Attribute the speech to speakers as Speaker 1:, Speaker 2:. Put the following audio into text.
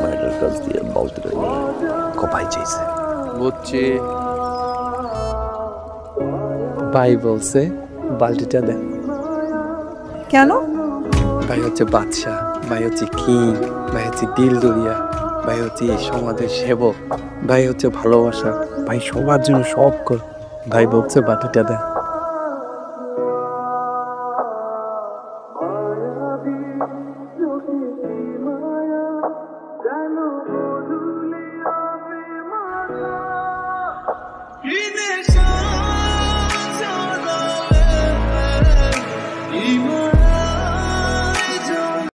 Speaker 1: মায়ের কাছ দিয়ে বালতিটা নিয়ে কোপাই চাইছে।
Speaker 2: বুঝছি। ভাই বলছে বালতিটা দে।
Speaker 3: কেন?
Speaker 2: ভাই হচ্ছে বাদশাহ, ভাই হচ্ছে কিং, ভাই হচ্ছে দিল দরিয়া, ভাই হচ্ছে এই সমাজের সেবক, ভাই হচ্ছে ভালোবাসা, ভাই সবার জন্য সব কর। ভাই বলছে বালতিটা দে।